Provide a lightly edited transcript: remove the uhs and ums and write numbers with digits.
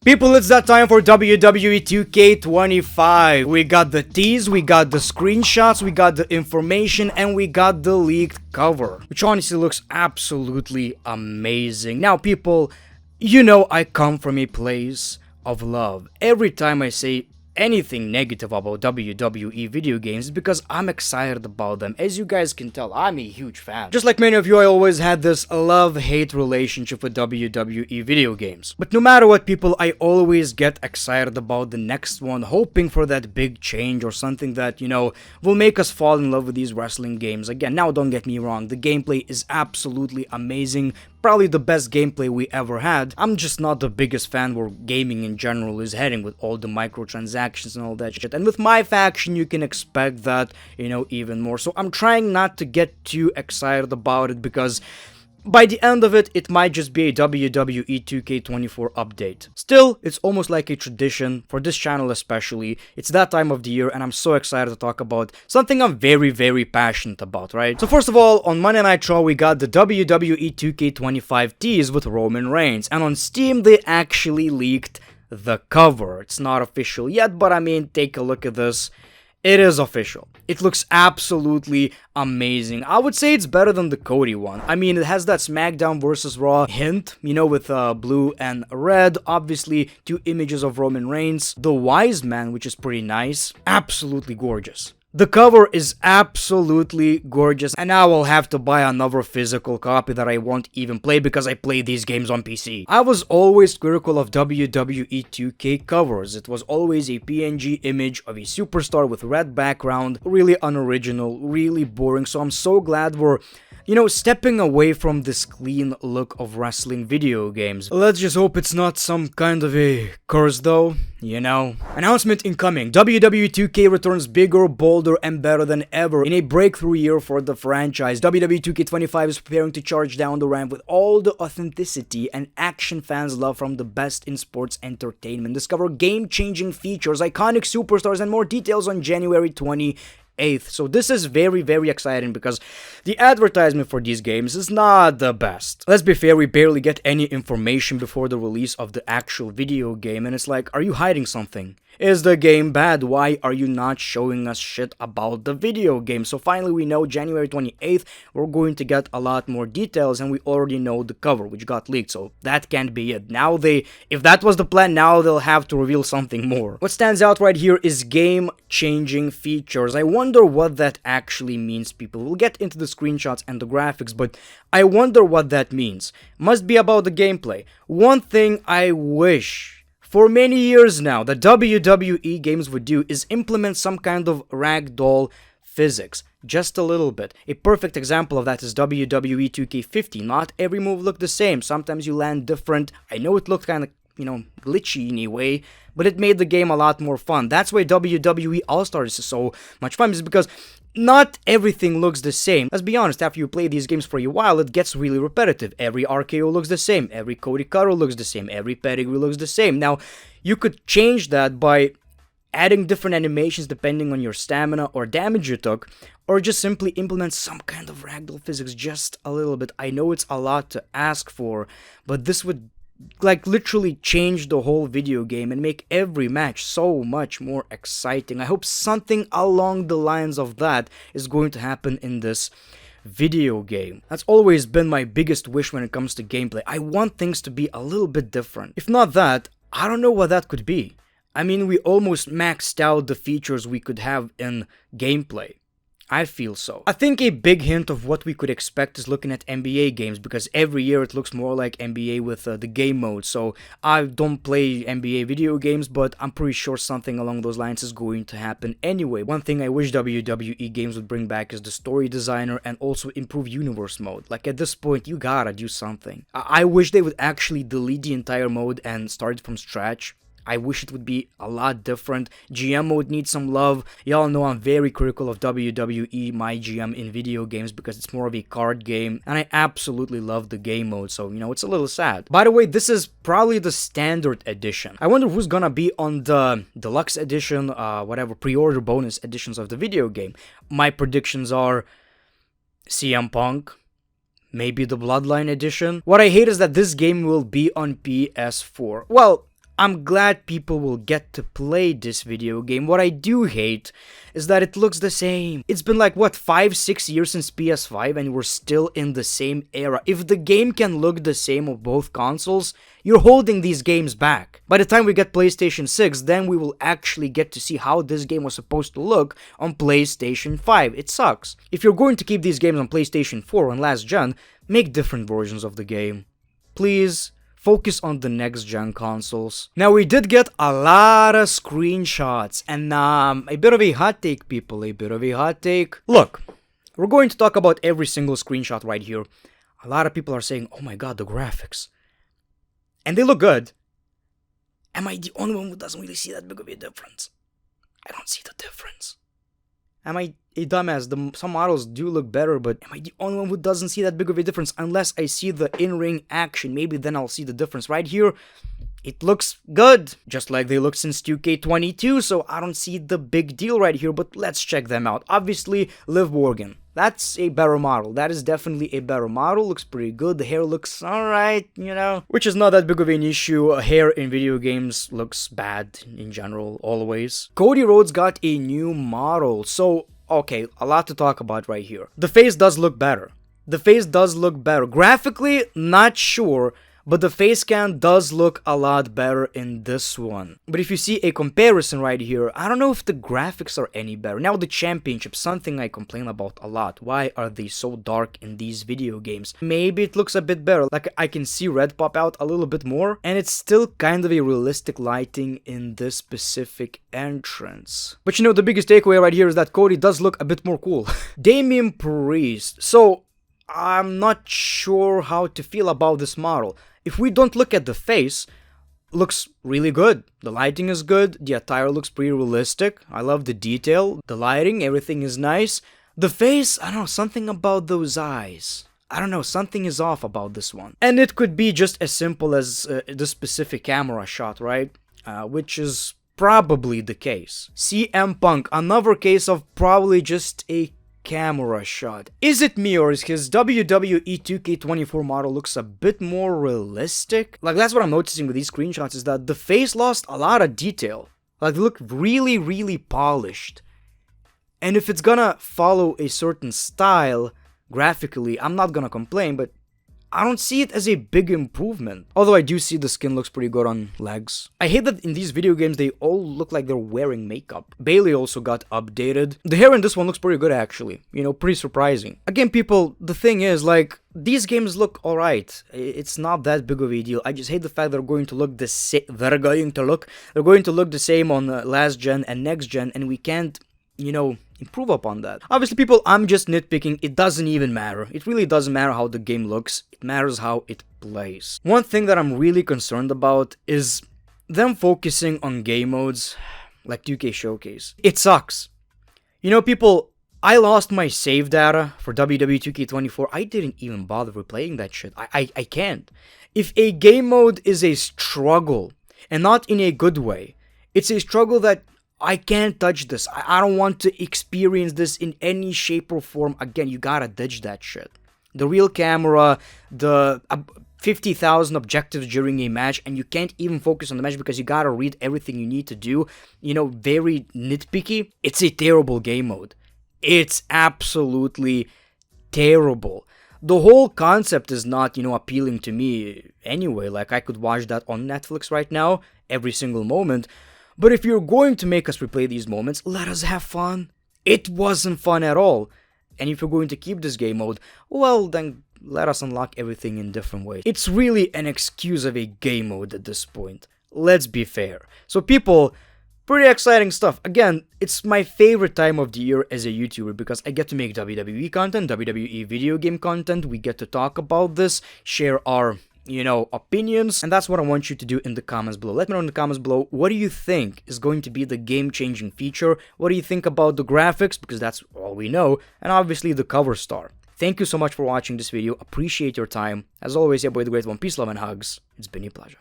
People, it's that time for WWE 2K25. We got the tease, we got the screenshots, we got the information, and we got the leaked cover, which honestly looks absolutely amazing. Now, people, you know I come from a place of love. Every time I say anything negative about WWE video games is because I'm excited about them. As you guys can tell, I'm a huge fan. Just like many of you, I always had this love-hate relationship with WWE video games. But no matter what, people, I always get excited about the next one, hoping for that big change or something that, you know, will make us fall in love with these wrestling games again. Now, don't get me wrong, the gameplay is absolutely amazing. Probably the best gameplay we ever had. I'm just not the biggest fan where gaming in general is heading with all the microtransactions and all that shit. And with my faction, you can expect that, you know, even more. So I'm trying not to get too excited about it because by the end of it, it might just be a WWE 2K24 update. Still, it's almost like a tradition, for this channel especially. It's that time of the year and I'm so excited to talk about something I'm very passionate about, right? So first of all, on Monday Night Raw, we got the WWE 2K25 tease with Roman Reigns. And on Steam, they actually leaked the cover. It's not official yet, but I mean, take a look at this. It is official. It looks absolutely amazing. I would say it's better than the Cody one. I mean, it has that SmackDown vs. Raw hint, you know, with blue and red. Obviously, two images of Roman Reigns. The Wise Man, which is pretty nice. Absolutely gorgeous. The cover is absolutely gorgeous, and I will have to buy another physical copy that I won't even play because I play these games on PC. I was always critical of WWE 2K covers. It was always a PNG image of a superstar with red background, really unoriginal, really boring, so I'm so glad we're, you know, stepping away from this clean look of wrestling video games. Let's just hope it's not some kind of a curse though, you know. Announcement incoming. WWE 2K returns bigger, bolder, and better than ever in a breakthrough year for the franchise. WWE 2K25 is preparing to charge down the ramp with all the authenticity and action fans love from the best in sports entertainment. Discover game-changing features, iconic superstars, and more details on January 28th. So this is very exciting because the advertisement for these games is not the best. Let's be fair, we barely get any information before the release of the actual video game, and it's like, are you hiding something? Is the game bad? Why are you not showing us shit about the video game? So finally we know January 28th we're going to get a lot more details, and we already know the cover which got leaked, so that can't be it. Now if that was the plan, now they'll have to reveal something more. What stands out right here is game-changing features. I wonder what that actually means, people. We'll get into the screenshots and the graphics, but I wonder what that means. Must be about the gameplay. One thing I wish for many years now that WWE games would do is implement some kind of ragdoll physics. Just a little bit. A perfect example of that is WWE 2K50. Not every move looked the same. Sometimes you land different. I know it looked kind of, you know, glitchy in a way, but it made the game a lot more fun. That's why WWE All-Stars is so much fun, is because not everything looks the same. Let's be honest, after you play these games for a while, it gets really repetitive. Every RKO looks the same, every Cody Cutter looks the same, every pedigree looks the same. Now, you could change that by adding different animations depending on your stamina or damage you took, or just simply implement some kind of ragdoll physics just a little bit. I know it's a lot to ask for, but this would like literally change the whole video game and make every match so much more exciting. I hope something along the lines of that is going to happen in this video game. That's always been my biggest wish when it comes to gameplay. I want things to be a little bit different. If not that, I don't know what that could be. I mean, we almost maxed out the features we could have in gameplay. I feel so. I think a big hint of what we could expect is looking at NBA games, because every year it looks more like NBA with the game mode. So I don't play NBA video games, but I'm pretty sure something along those lines is going to happen anyway. One thing I wish WWE games would bring back is the story designer and also improve universe mode. Like at this point, you gotta do something. I wish they would actually delete the entire mode and start from scratch. I wish it would be a lot different. GM mode needs some love. Y'all know I'm very critical of WWE My GM in video games because it's more of a card game, and I absolutely love the game mode, so, you know, it's a little sad. By the way, this is probably the standard edition. I wonder who's gonna be on the deluxe edition, whatever, pre-order bonus editions of the video game. My predictions are CM Punk, maybe the Bloodline edition. What I hate is that this game will be on PS4. Well, I'm glad people will get to play this video game. What I do hate is that it looks the same. It's been like, what, 5-6 years since PS5 and we're still in the same era. If the game can look the same on both consoles, you're holding these games back. By the time we get PlayStation 6, then we will actually get to see how this game was supposed to look on PlayStation 5. It sucks. If you're going to keep these games on PlayStation 4 and last gen, make different versions of the game. Please. Focus on the next-gen consoles. Now, we did get a lot of screenshots, and a bit of a hot take, people, a bit of a hot take. Look, we're going to talk about every single screenshot right here. A lot of people are saying, oh my god, the graphics. And they look good. Am I the only one who doesn't really see that big of a difference? I don't see the difference. Am I a dumbass? Some models do look better, but am I the only one who doesn't see that big of a difference? Unless I see the in-ring action, maybe then I'll see the difference. Right here, it looks good, just like they look since 2K22, so I don't see the big deal right here, but let's check them out. Obviously, Liv Morgan. That's a better model. That is definitely a better model. Looks pretty good. The hair looks alright, you know. Which is not that big of an issue. Hair in video games looks bad in general, always. Cody Rhodes got a new model. So, okay, a lot to talk about right here. The face does look better. The face does look better. Graphically, not sure. But the face cam does look a lot better in this one. But if you see a comparison right here, I don't know if the graphics are any better. Now the championship, something I complain about a lot. Why are they so dark in these video games? Maybe it looks a bit better. Like I can see red pop out a little bit more. And it's still kind of a realistic lighting in this specific entrance. But you know, the biggest takeaway right here is that Cody does look a bit more cool. Damian Priest. So I'm not sure how to feel about this model. If we don't look at the face, looks really good. The lighting is good, the attire looks pretty realistic. I love the detail, the lighting, everything is nice. The face, I don't know, something about those eyes. I don't know, something is off about this one. And it could be just as simple as the specific camera shot, right? Which is probably the case. CM Punk, another case of probably just a camera shot. Is it me or is his WWE 2K25 model looks a bit more realistic? Like, that's what I'm noticing with these screenshots, is that the face lost a lot of detail. Like, they look really, really polished. And if it's gonna follow a certain style graphically, I'm not gonna complain, but I don't see it as a big improvement. Although I do see the skin looks pretty good on legs. I hate that in these video games they all look like they're wearing makeup. Bailey also got updated. The hair in this one looks pretty good actually. You know, pretty surprising. Again, people, the thing is, like, these games look alright. It's not that big of a deal. I just hate the fact they're going to look the same. They're going to look the same on last gen and next gen, and we can't, you know, improve upon that. Obviously, people, I'm just nitpicking. It doesn't even matter. It really doesn't matter how the game looks. It matters how it plays. One thing that I'm really concerned about is them focusing on game modes like 2K Showcase. It sucks. You know, people, I lost my save data for WWE 2K24. I didn't even bother replaying that shit. I can't. If a game mode is a struggle, and not in a good way, it's a struggle that I can't touch this. I don't want to experience this in any shape or form again. You gotta ditch that shit. The real camera, the 50,000 objectives during a match, and you can't even focus on the match because you gotta read everything you need to do. You know, very nitpicky. It's a terrible game mode. It's absolutely terrible. The whole concept is not, you know, appealing to me anyway. Like, I could watch that on Netflix right now, every single moment. But if you're going to make us replay these moments, let us have fun. It wasn't fun at all. And if you're going to keep this game mode, well, then let us unlock everything in different ways. It's really an excuse of a game mode at this point. Let's be fair. So people, pretty exciting stuff. Again, it's my favorite time of the year as a YouTuber because I get to make WWE content, WWE video game content. We get to talk about this, share our, you know, opinions, and that's what I want you to do in the comments below. Let me know in the comments below, what do you think is going to be the game-changing feature? What do you think about the graphics, because that's all we know, and obviously the cover star. Thank you so much for watching this video. Appreciate your time. As always, your boy The Great One. Peace, love, and hugs. It's been a pleasure.